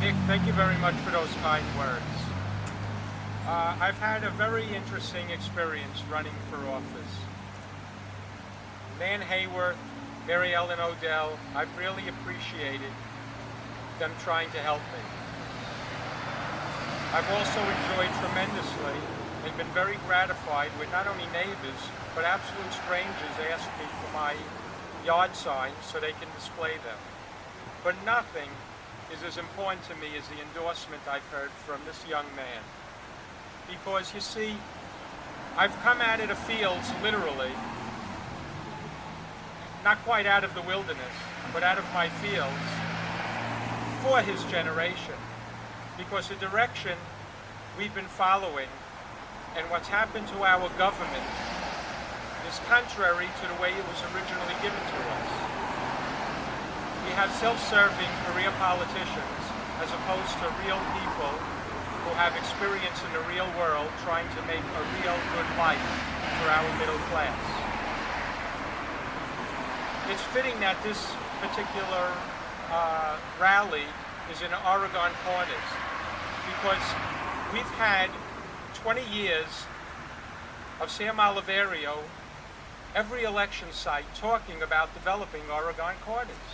Nick, thank you very much for those kind words. I've had a very interesting experience running for office. Nan Hayworth, Mary Ellen Odell, I've really appreciated them trying to help me. I've also enjoyed tremendously and been very gratified when not only neighbors, but absolute strangers ask me for my yard signs so they can display them. But nothing is as important to me as the endorsement I've heard from this young man. Because you see, I've come out of the fields literally, not quite out of the wilderness, but out of my fields for his generation. Because the direction we've been following and what's happened to our government is contrary to the way it was originally given to us. We have self-serving career politicians as opposed to real people who have experience in the real world trying to make a real good life for our middle class. It's fitting that this particular rally is in Oregon Corners because we've had 20 years of Sam Oliverio, every election site, talking about developing Oregon Corners.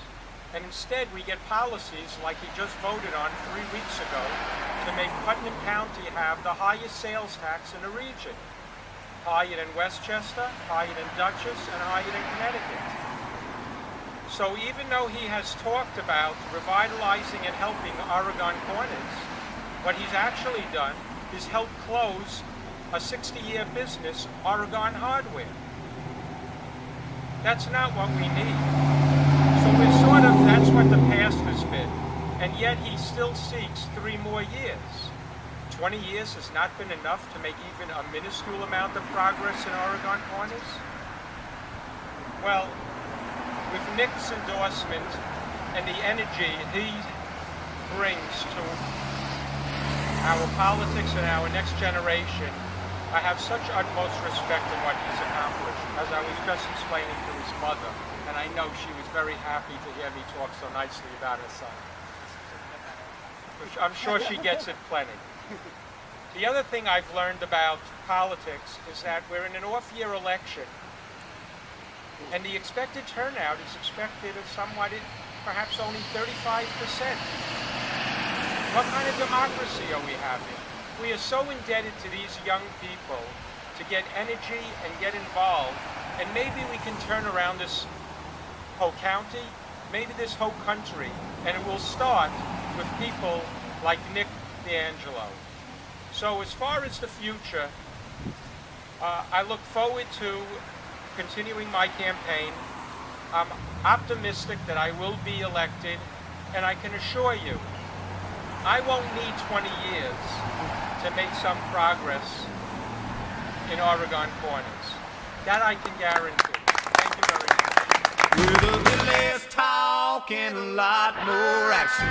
And instead we get policies like he just voted on 3 weeks ago to make Putnam County have the highest sales tax in the region. Higher than Westchester, higher than Dutchess, and higher than Connecticut. So even though he has talked about revitalizing and helping Oregon Corners, what he's actually done is help close a 60-year business, Oregon Hardware. That's not what we need. So we're sort of, that's what the past has been. And yet he still seeks 3 more years. 20 years has not been enough to make even a minuscule amount of progress in Oregon Corners? Well, with Nick's endorsement and the energy he brings to our politics and our next generation, I have such utmost respect in what he's accomplished, as I was just explaining to his mother, and I know she was very happy to hear me talk so nicely about her son. I'm sure she gets it plenty. The other thing I've learned about politics is that we're in an off-year election, and the expected turnout is expected of somewhat, perhaps only 35%. What kind of democracy are we having? We are so indebted to these young people to get energy and get involved, and maybe we can turn around this whole county, maybe this whole country, and it will start with people like Nick D'Angelo. So as far as the future, I look forward to continuing my campaign. I'm optimistic that I will be elected, and I can assure you, I won't need 20 years to make some progress in Oregon Corners. That I can guarantee. Thank you very much. With a little less talk and a lot more action.